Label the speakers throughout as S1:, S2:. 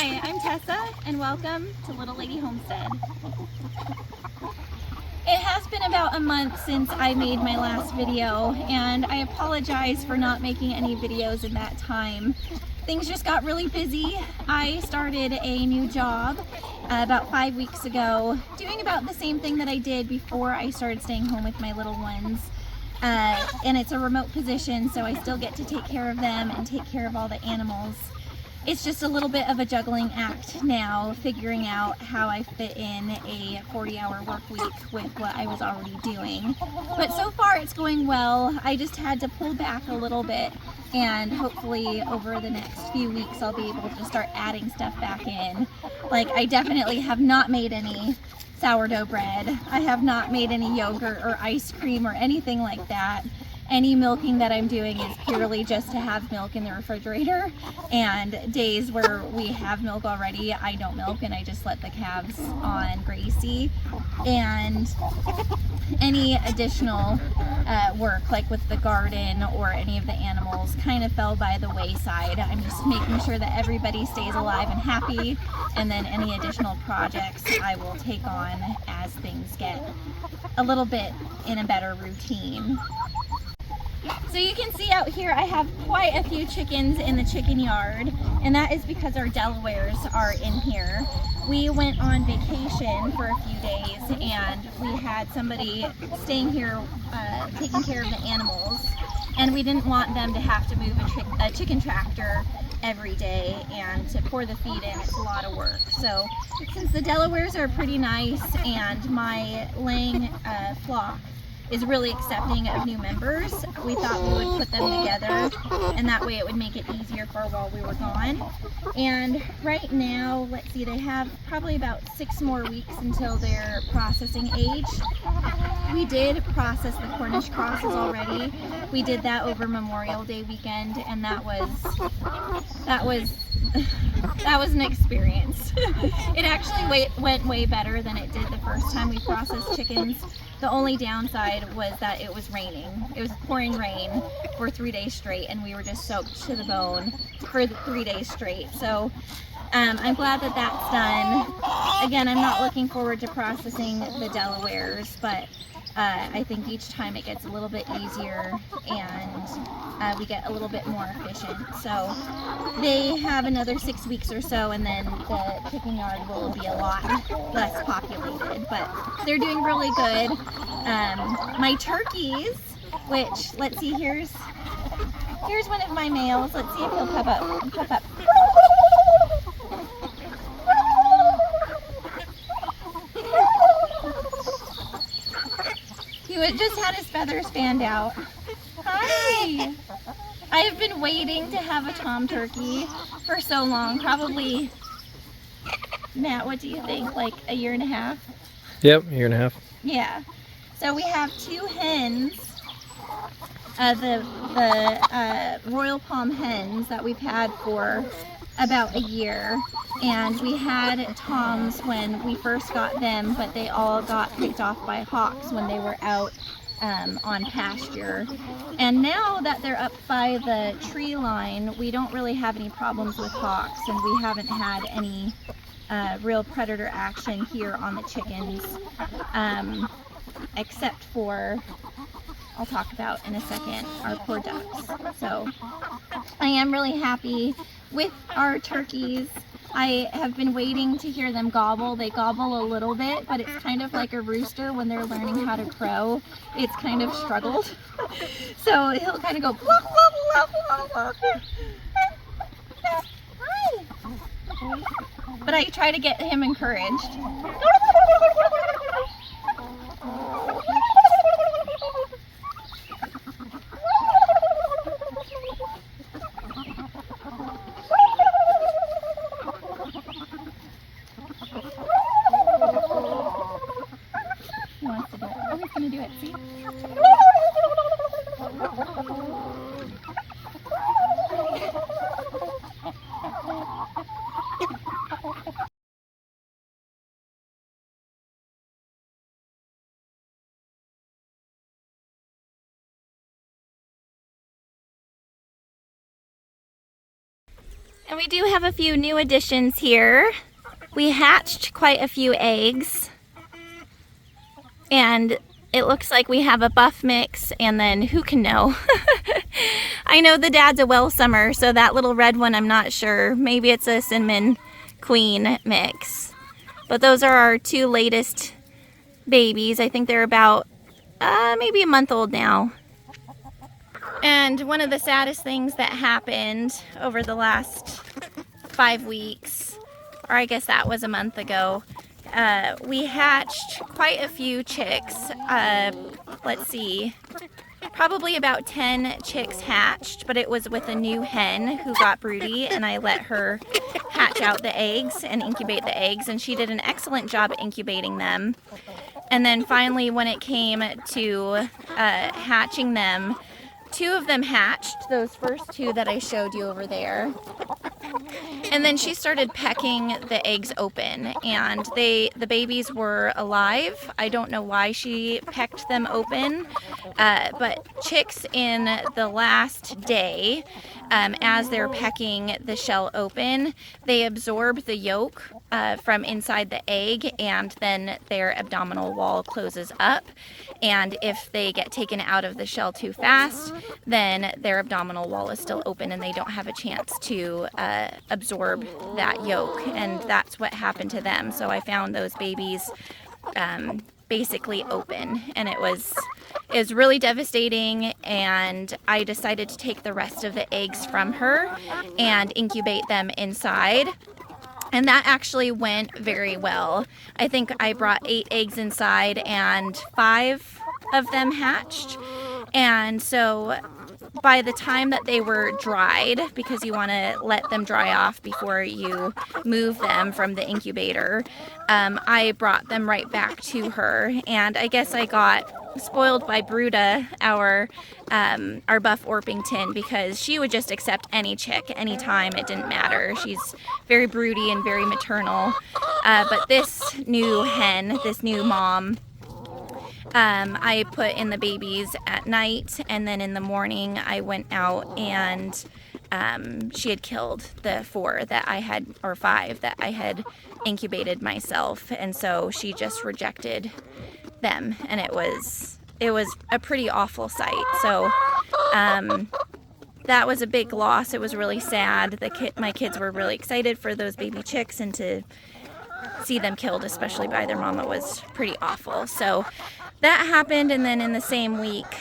S1: Hi, I'm Tessa, and welcome to Little Lady Homestead. It has been about a month since I made my last video, and I apologize for not making any videos in that time. Things just got really busy. I started a new job about 5 weeks ago, doing about the same thing that I did before I started staying home with my little ones. And it's a remote position, so I still get to take care of them and take care of all the animals. It's just a little bit of a juggling act now, figuring out how I fit in a 40-hour work week with what I was already doing. But so far it's going well. I just had to pull back a little bit, and hopefully over the next few weeks I'll be able to start adding stuff back in. Like, I definitely have not made any sourdough bread. I have not made any yogurt or ice cream or anything like that. Any milking that I'm doing is purely just to have milk in the refrigerator, and days where we have milk already, I don't milk and I just let the calves on Gracie. And any additional work, like with the garden or any of the animals, kind of fell by the wayside. I'm just making sure that everybody stays alive and happy, and then any additional projects I will take on as things get a little bit in a better routine. So you can see out here I have quite a few chickens in the chicken yard, and that is because our Delawares are in here. We went on vacation for a few days, and we had somebody staying here taking care of the animals, and we didn't want them to have to move a chicken tractor every day, and to pour the feed in, it's a lot of work. So since the Delawares are pretty nice and my laying flock is really accepting of new members, we thought we would put them together, and that way it would make it easier for while we were gone. And right now, let's see, they have probably about 6 more weeks until their processing age. We did process the Cornish crosses already. We did that over Memorial Day weekend, and that was an experience. It actually went way better than it did the first time we processed chickens. The only downside was that it was raining. It was pouring rain for 3 days straight, and we were just soaked to the bone for the 3 days straight. So I'm glad that that's done. Again, I'm not looking forward to processing the Delawares, but I think each time it gets a little bit easier, and we get a little bit more efficient. So they have another 6 weeks or so, and then the chicken yard will be a lot less populated, but they're doing really good. My turkeys, which, let's see, here's one of my males. Let's see if he'll pop up. He just had his feathers fanned out. Hi! I have been waiting to have a tom turkey for so long, probably, Matt, what do you think, like a year and a half?
S2: Yep, a year and a half.
S1: Yeah. So we have 2 hens, the Royal Palm hens that we've had for about a year, and we had toms when we first got them, but they all got picked off by hawks when they were out on pasture. And now that they're up by the tree line, we don't really have any problems with hawks, and we haven't had any real predator action here on the chickens, except for, I'll talk about in a second, our poor ducks. So I am really happy with our turkeys. I have been waiting to hear them gobble. They gobble a little bit, but it's kind of like a rooster when they're learning how to crow. It's kind of struggled. So he'll kind of go blah, blah, blah, blah, blah. Hi. But I try to get him encouraged. He wants to do it. Oh, he's going to do it. See? And we do have a few new additions here. We hatched quite a few eggs. And it looks like we have a buff mix, and then who can know? I know the dad's a Welsummer, so that little red one I'm not sure. Maybe it's a cinnamon queen mix. But those are our two latest babies. I think they're about maybe a month old now. And one of the saddest things that happened over the last 5 weeks, or I guess that was a month ago, we hatched quite a few chicks. Let's see, probably about 10 chicks hatched, but it was with a new hen who got broody, and I let her hatch out the eggs and incubate the eggs, and she did an excellent job at incubating them. And then finally, when it came to hatching them, 2 of them hatched, those first 2 that I showed you over there. And then she started pecking the eggs open, and the babies were alive. I don't know why she pecked them open, but chicks in the last day, as they're pecking the shell open, they absorb the yolk from inside the egg, and then their abdominal wall closes up. And if they get taken out of the shell too fast, then their abdominal wall is still open and they don't have a chance to absorb that yolk. And that's what happened to them. So I found those babies basically open, and it was really devastating, and I decided to take the rest of the eggs from her and incubate them inside. And that actually went very well. I think I brought 8 eggs inside and 5 of them hatched. And so by the time that they were dried, because you want to let them dry off before you move them from the incubator, I brought them right back to her. And I guess I got spoiled by Bruda, our buff Orpington, because she would just accept any chick anytime. It didn't matter. She's very broody and very maternal. But this new hen, this new mom, I put in the babies at night, and then in the morning I went out and she had killed the 4 that I had, or 5 that I had incubated myself, and so she just rejected them, and it was a pretty awful sight. So that was a big loss. It was really sad. My kids were really excited for those baby chicks, and to see them killed, especially by their mama, was pretty awful. So that happened, and then in the same week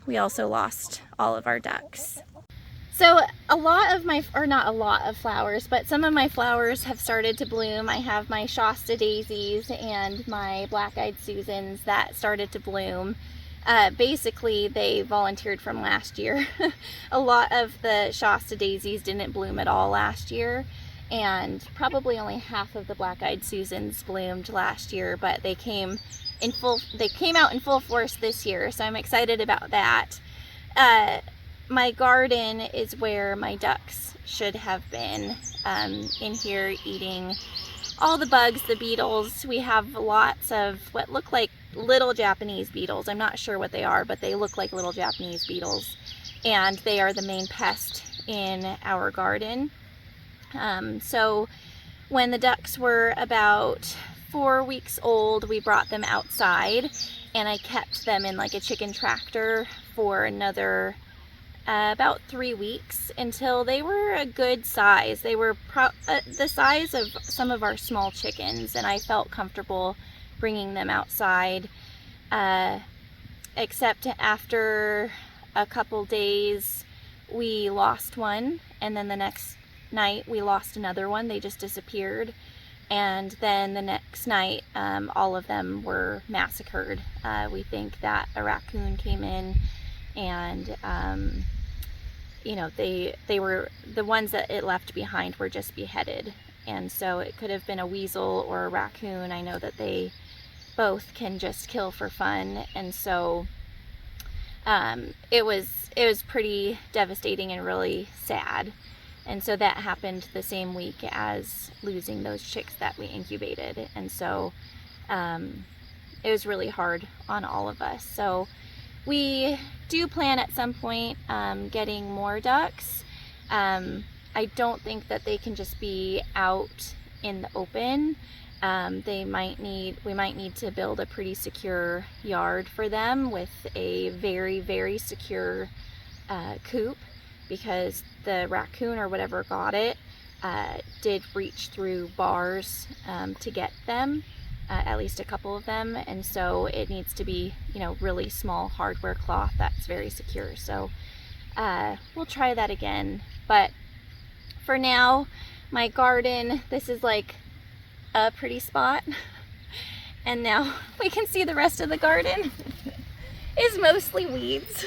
S1: we also lost all of our ducks. So a lot of my, or not a lot of flowers, but some of my flowers have started to bloom. I have my Shasta daisies and my black-eyed Susans that started to bloom. Basically, they volunteered from last year. A lot of the Shasta daisies didn't bloom at all last year, and probably only half of the black-eyed Susans bloomed last year, but they came out in full force this year, so I'm excited about that. My garden is where my ducks should have been, in here eating all the bugs, the beetles. We have lots of what look like little Japanese beetles. I'm not sure what they are, but they look like little Japanese beetles, and they are the main pest in our garden. So when the ducks were about 4 weeks old, we brought them outside, and I kept them in like a chicken tractor for another about 3 weeks until they were a good size. They were the size of some of our small chickens, and I felt comfortable bringing them outside, except after a couple days we lost one, and then the next night we lost another one. They just disappeared. And then the next night, all of them were massacred. We think that a raccoon came in, and you know, they were, the ones that it left behind were just beheaded. And so it could have been a weasel or a raccoon. I know that they both can just kill for fun, and so it was pretty devastating and really sad. And so that happened the same week as losing those chicks that we incubated. And so it was really hard on all of us. So we do plan at some point getting more ducks. I don't think that they can just be out in the open. We might need to build a pretty secure yard for them with a very, very secure coop, because the raccoon or whatever got it did reach through bars to get them, at least a couple of them, and so it needs to be, you know, really small hardware cloth that's very secure. So we'll try that again, but for now, my garden, this is like a pretty spot, and now we can see the rest of the garden is mostly weeds.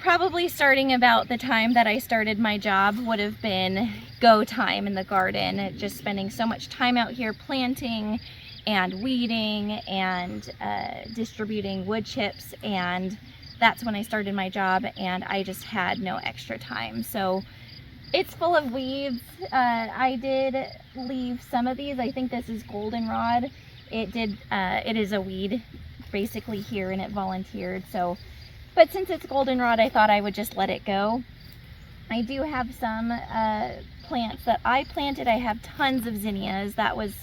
S1: Probably starting about the time that I started my job would have been go time in the garden, just spending so much time out here planting and weeding and distributing wood chips, and that's when I started my job, and I just had no extra time. So it's full of weeds. I did leave some of these. I think this is goldenrod. It is a weed basically here, and it volunteered. So, but since it's goldenrod, I thought I would just let it go. I do have some plants that I planted. I have tons of zinnias. That was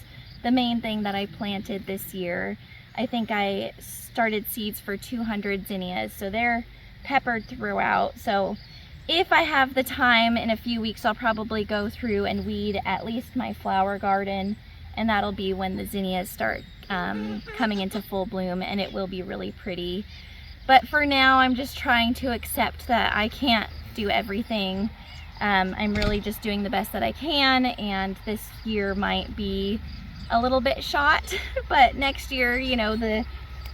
S1: the main thing that I planted this year. I think I started seeds for 200 zinnias, so they're peppered throughout. So if I have the time in a few weeks, I'll probably go through and weed at least my flower garden, and that'll be when the zinnias start coming into full bloom, and it will be really pretty. But for now, I'm just trying to accept that I can't do everything. I'm really just doing the best that I can, and this year might be a little bit shot, but next year, you know, the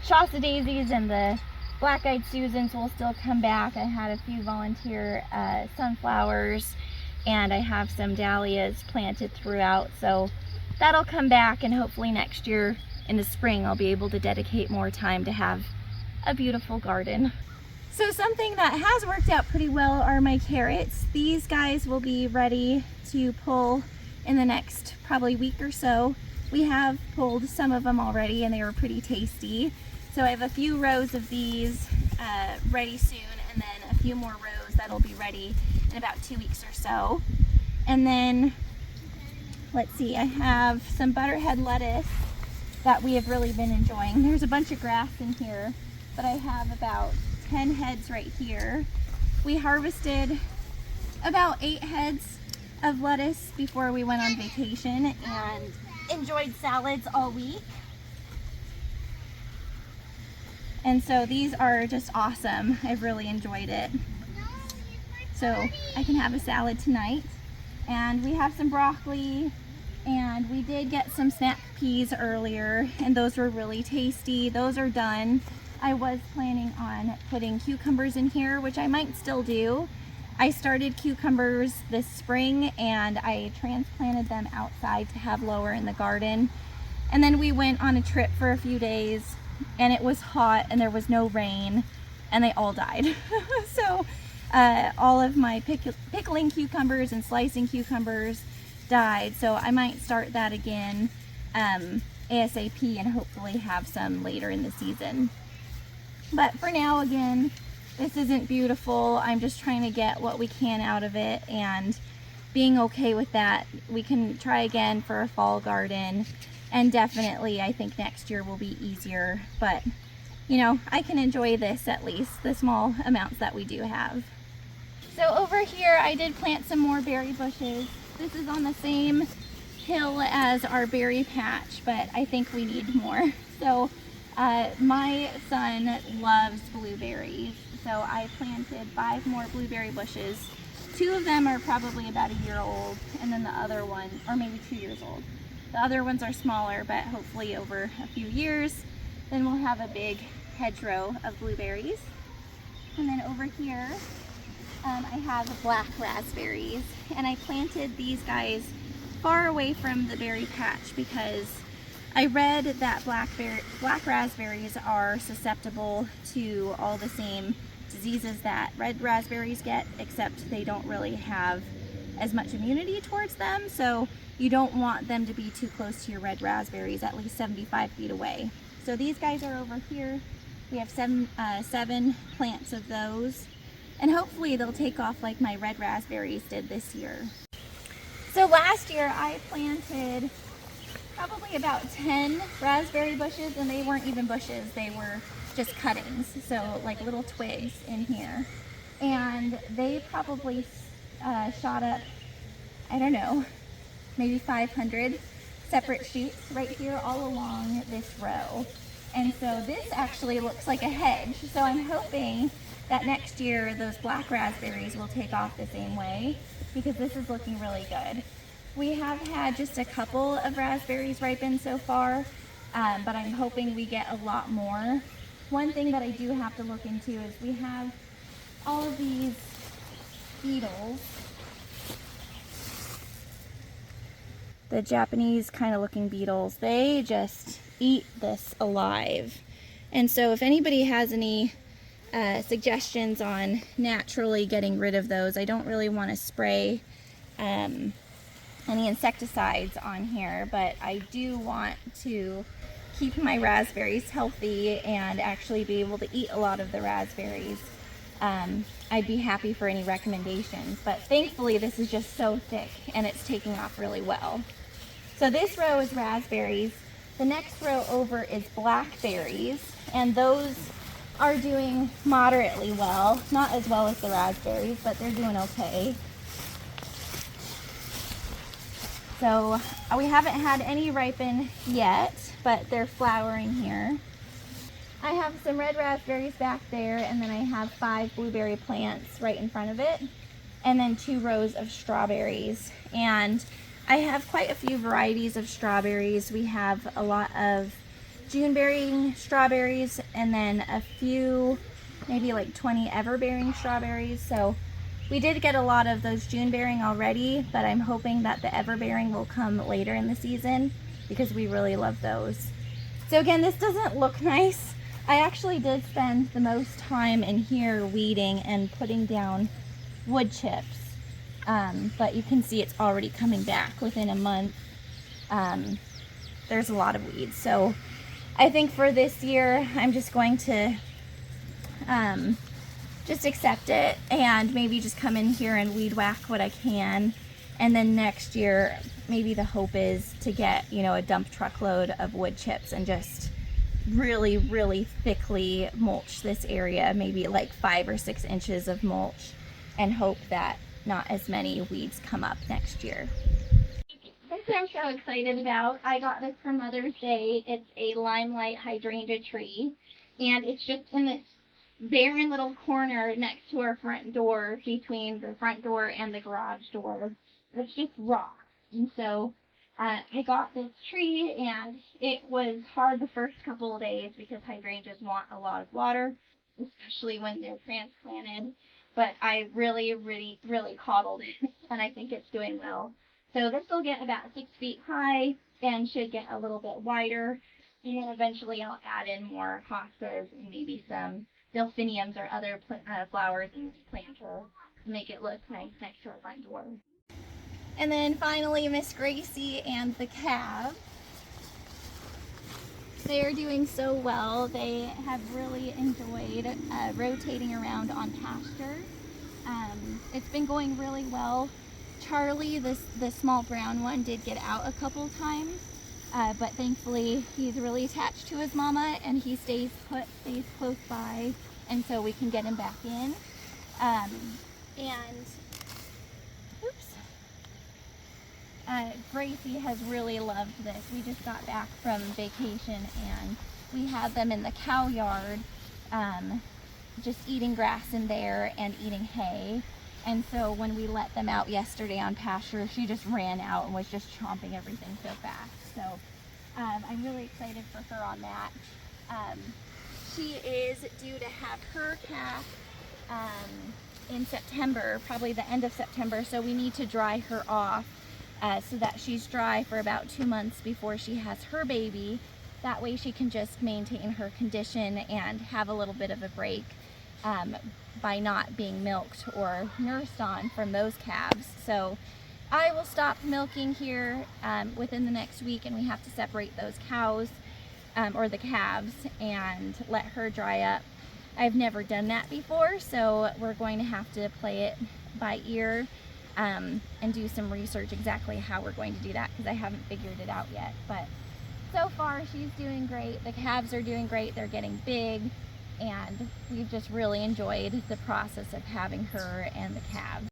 S1: Shasta daisies and the black-eyed Susans will still come back. I had a few volunteer sunflowers, and I have some dahlias planted throughout, so that'll come back, and hopefully next year in the spring I'll be able to dedicate more time to have a beautiful garden. So something that has worked out pretty well are my carrots. These guys will be ready to pull in the next probably week or so. We have pulled some of them already, and they were pretty tasty. So I have a few rows of these ready soon, and then a few more rows that'll be ready in about 2 weeks or so. And then, let's see, I have some butterhead lettuce that we have really been enjoying. There's a bunch of grass in here, but I have about 10 heads right here. We harvested about 8 heads of lettuce before we went on vacation, and enjoyed salads all week. And so these are just awesome. I've really enjoyed it. So I can have a salad tonight. And we have some broccoli, and we did get some snap peas earlier, and those were really tasty. Those are done. I was planning on putting cucumbers in here, which I might still do. I started cucumbers this spring, and I transplanted them outside to have lower in the garden. And then we went on a trip for a few days, and it was hot and there was no rain, and they all died. So all of my pickling cucumbers and slicing cucumbers died. So I might start that again ASAP, and hopefully have some later in the season. But for now, again, this isn't beautiful. I'm just trying to get what we can out of it, and being okay with that. We can try again for a fall garden, and definitely I think next year will be easier, but you know, I can enjoy this, at least the small amounts that we do have. So over here I did plant some more berry bushes. This is on the same hill as our berry patch, but I think we need more. So my son loves blueberries, so I planted 5 more blueberry bushes. 2 of them are probably about a year old, and then the other one, or maybe 2 years old. The other ones are smaller, but hopefully over a few years, then we'll have a big hedgerow of blueberries. And then over here, I have black raspberries, and I planted these guys far away from the berry patch because I read that black raspberries are susceptible to all the same diseases that red raspberries get, except they don't really have as much immunity towards them. So you don't want them to be too close to your red raspberries, at least 75 feet away. So these guys are over here. We have seven plants of those. and hopefully they'll take off like my red raspberries did this year. So last year I planted probably about 10 raspberry bushes, and they weren't even bushes, they were just cuttings, so like little twigs in here. And they probably shot up, I don't know, maybe 500 separate shoots right here all along this row. And so this actually looks like a hedge. So I'm hoping that next year those black raspberries will take off the same way, because this is looking really good. We have had just a couple of raspberries ripen so far, but I'm hoping we get a lot more. One thing that I do have to look into is we have all of these beetles. The Japanese kind of looking beetles, they just eat this alive. And so if anybody has any suggestions on naturally getting rid of those, I don't really want to spray any insecticides on here, but I do want to keep my raspberries healthy and actually be able to eat a lot of the raspberries. I'd be happy for any recommendations, but thankfully this is just so thick and it's taking off really well. So this row is raspberries. The next row over is blackberries, and those are doing moderately well. Not as well as the raspberries, but they're doing okay. So we haven't had any ripen yet, but they're flowering here. I have some red raspberries back there, and then I have 5 blueberry plants right in front of it, and then 2 rows of strawberries. And I have quite a few varieties of strawberries. We have a lot of June-bearing strawberries, and then a few, maybe like 20 ever-bearing strawberries. So we did get a lot of those June-bearing already, but I'm hoping that the ever-bearing will come later in the season because we really love those. So again, this doesn't look nice. I actually did spend the most time in here weeding and putting down wood chips. But you can see it's already coming back within a month. There's a lot of weeds. So I think for this year, I'm just going to just accept it and maybe just come in here and weed whack what I can. And then next year, maybe the hope is to get, you know, a dump truckload of wood chips and just really, really thickly mulch this area, maybe like 5 or 6 inches of mulch, and hope that not as many weeds come up next year. This I'm so excited about. I got this for Mother's Day. It's a limelight hydrangea tree, and it's just in this barren little corner next to our front door, between the front door and the garage door. It's just rock. And so I got this tree, and it was hard the first couple of days because hydrangeas want a lot of water, especially when they're transplanted. But I really, really, really coddled it, and I think it's doing well. So this will get about 6 feet high and should get a little bit wider. And then eventually I'll add in more hostas and maybe some delphiniums or other flowers and plant to make it look nice next to our front door. And then finally, Miss Gracie and the calves. They are doing so well. They have really enjoyed rotating around on pasture. It's been going really well. Charlie, the small brown one, did get out a couple times, but thankfully he's really attached to his mama and he stays close by, and so we can get him back in. Gracie has really loved this. We just got back from vacation and we had them in the cow yard, just eating grass in there and eating hay. And so when we let them out yesterday on pasture, she just ran out and was just chomping everything so fast. So I'm really excited for her on that. She is due to have her calf in September, probably the end of September, so we need to dry her off so that she's dry for about 2 months before she has her baby. That way she can just maintain her condition and have a little bit of a break by not being milked or nursed on from those calves. So I will stop milking here within the next week, and we have to separate those cows or the calves and let her dry up. I've never done that before, so we're going to have to play it by ear and do some research exactly how we're going to do that, because I haven't figured it out yet. But so far she's doing great. The calves are doing great. They're getting big, and we've just really enjoyed the process of having her and the calves.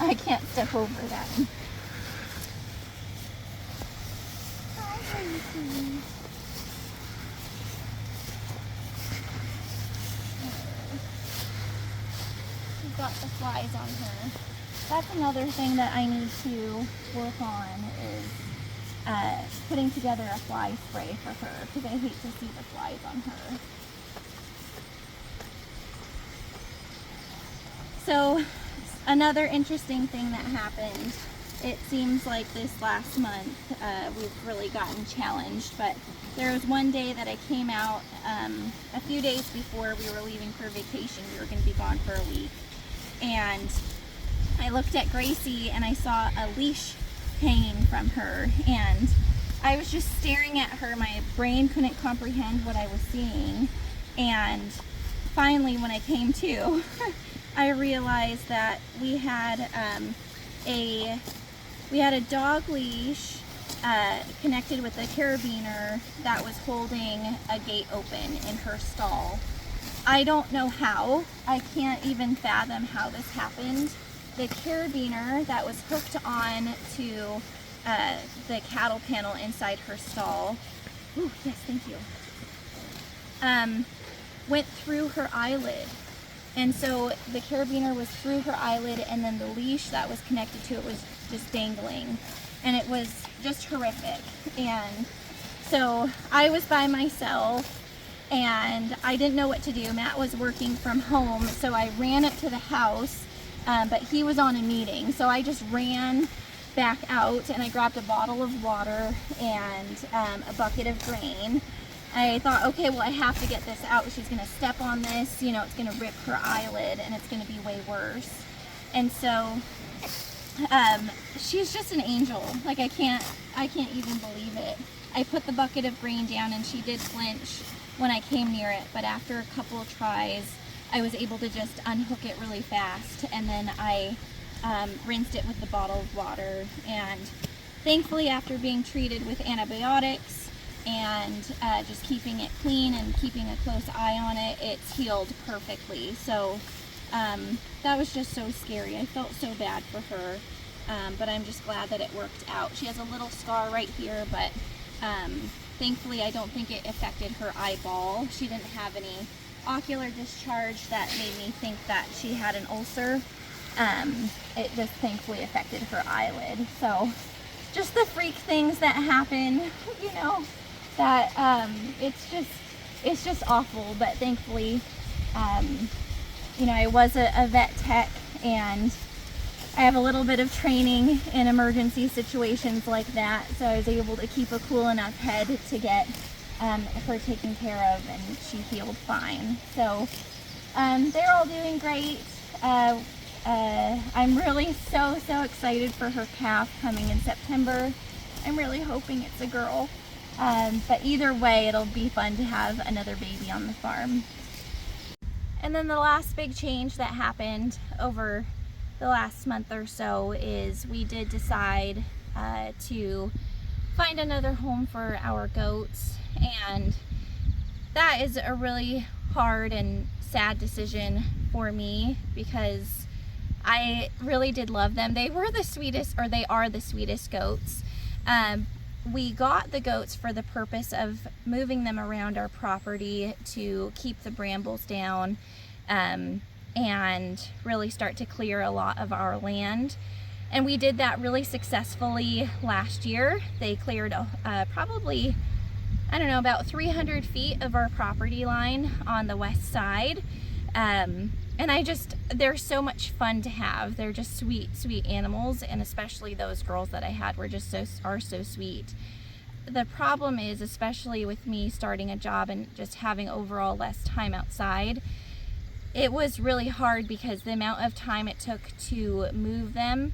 S1: I can't step over that. Hi, Gracie. She's got the flies on her. That's another thing that I need to work on, is putting together a fly spray for her, because I hate to see the flies on her. So another interesting thing that happened, it seems like this last month we've really gotten challenged, but there was one day that I came out a few days before we were leaving for vacation. We were going to be gone for a week, and I looked at Gracie and I saw a leash hanging from her, and I was just staring at her. My brain couldn't comprehend what I was seeing, and finally when I came to I realized that we had a dog leash connected with a carabiner that was holding a gate open in her stall. I don't know how. I can't even fathom how this happened. The carabiner that was hooked on to the cattle panel inside her stall, ooh, yes, thank you, went through her eyelid. And so the carabiner was through her eyelid, and then the leash that was connected to it was just dangling. And it was just horrific. And so I was by myself, and I didn't know what to do. Matt was working from home, so I ran up to the house, but he was on a meeting. So I just ran back out, and I grabbed a bottle of water and a bucket of grain. I thought, okay, well, I have to get this out. She's going to step on this, you know, it's going to rip her eyelid, and it's going to be way worse. And so she's just an angel. Like, I can't even believe it. I put the bucket of grain down, and she did flinch when I came near it, but after a couple of tries, I was able to just unhook it really fast, and then I rinsed it with the bottle of water. And thankfully, after being treated with antibiotics and just keeping it clean and keeping a close eye on it, it's healed perfectly. So that was just so scary. I felt so bad for her, but I'm just glad that it worked out. She has a little scar right here, but thankfully I don't think it affected her eyeball. She didn't have any ocular discharge that made me think that she had an ulcer. It just thankfully affected her eyelid. So just the freak things that happen, you know, that it's just awful. But thankfully, you know, I was a vet tech, and I have a little bit of training in emergency situations like that, so I was able to keep a cool enough head to get her taken care of, and she healed fine. So they're all doing great. I'm really so excited for her calf coming in September. I'm really hoping it's a girl. But either way, it'll be fun to have another baby on the farm. And then the last big change that happened over the last month or so is we did decide to find another home for our goats. And that is a really hard and sad decision for me, because I really did love them. They were the sweetest, or they are the sweetest goats. We got the goats for the purpose of moving them around our property to keep the brambles down and really start to clear a lot of our land. And we did that really successfully last year. They cleared probably, I don't know, about 300 feet of our property line on the west side. And they're so much fun to have. They're just sweet animals, and especially those girls that I had were just so sweet. The problem is, especially with me starting a job and just having overall less time outside, it was really hard because the amount of time it took to move them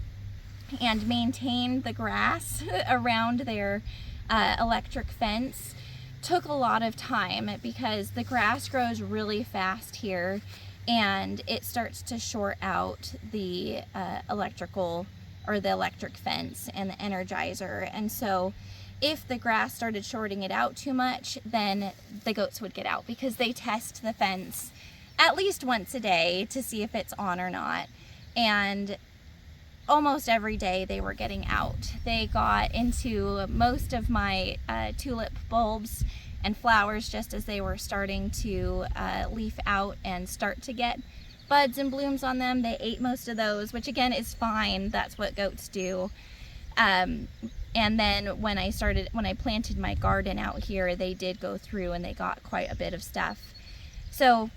S1: and maintain the grass around their electric fence took a lot of time, because the grass grows really fast here and it starts to short out the electrical, or the electric fence and the energizer. And so if the grass started shorting it out too much, then the goats would get out, because they test the fence at least once a day to see if it's on or not. And almost every day they were getting out. They got into most of my tulip bulbs and flowers just as they were starting to leaf out and start to get buds and blooms on them. They ate most of those, which again is fine. That's what goats do. And then when I planted my garden out here, they did go through and they got quite a bit of stuff. So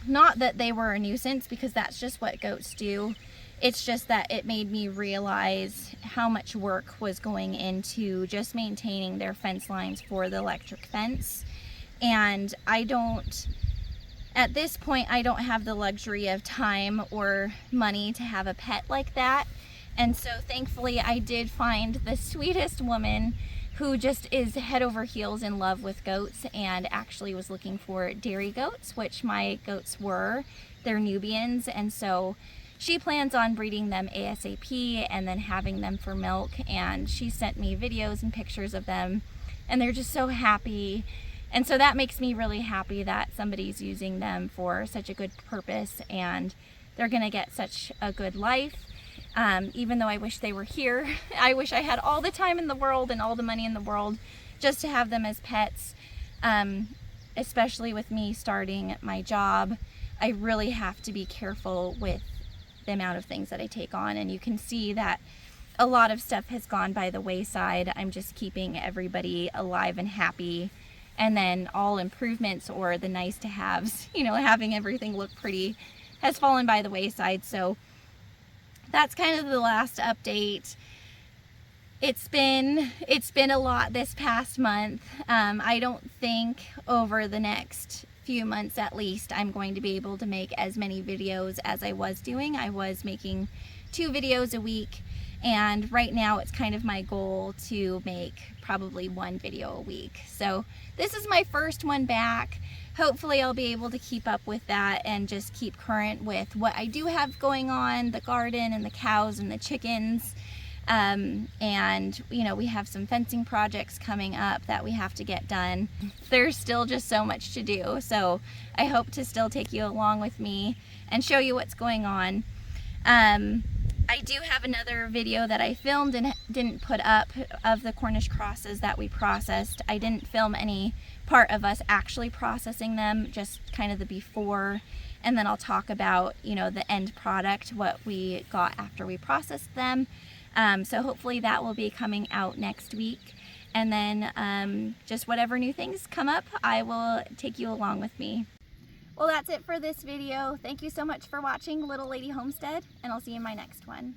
S1: not that they were a nuisance, because that's just what goats do. It's just that it made me realize how much work was going into just maintaining their fence lines for the electric fence. And at this point, I don't have the luxury of time or money to have a pet like that. And so thankfully I did find the sweetest woman who just is head over heels in love with goats, and actually was looking for dairy goats, which my goats were. They're Nubians, and so she plans on breeding them ASAP and then having them for milk. And she sent me videos and pictures of them, and they're just so happy. And so that makes me really happy that somebody's using them for such a good purpose, and they're gonna get such a good life. Even though I wish they were here. I wish I had all the time in the world and all the money in the world just to have them as pets. Especially with me starting my job, I really have to be careful with the amount of things that I take on, and you can see that a lot of stuff has gone by the wayside. I'm just keeping everybody alive and happy, and then all improvements or the nice to haves, having everything look pretty, has fallen by the wayside. So that's kind of the last update. It's been a lot this past month. I don't think over the next few months at least I'm going to be able to make as many videos as I was doing. I was making 2 videos a week, and right now it's kind of my goal to make probably 1 video a week. So this is my first one back. Hopefully I'll be able to keep up with that and just keep current with what I do have going on, the garden and the cows and the chickens. And we have some fencing projects coming up that we have to get done. There's still just so much to do, so I hope to still take you along with me and show you what's going on. I do have another video that I filmed and didn't put up of the Cornish crosses that we processed. I didn't film any part of us actually processing them, just kind of the before, and then I'll talk about the end product, what we got after we processed them. So hopefully that will be coming out next week, and then just whatever new things come up, I will take you along with me. Well, that's it for this video. Thank you so much for watching Little Lady Homestead, and I'll see you in my next one.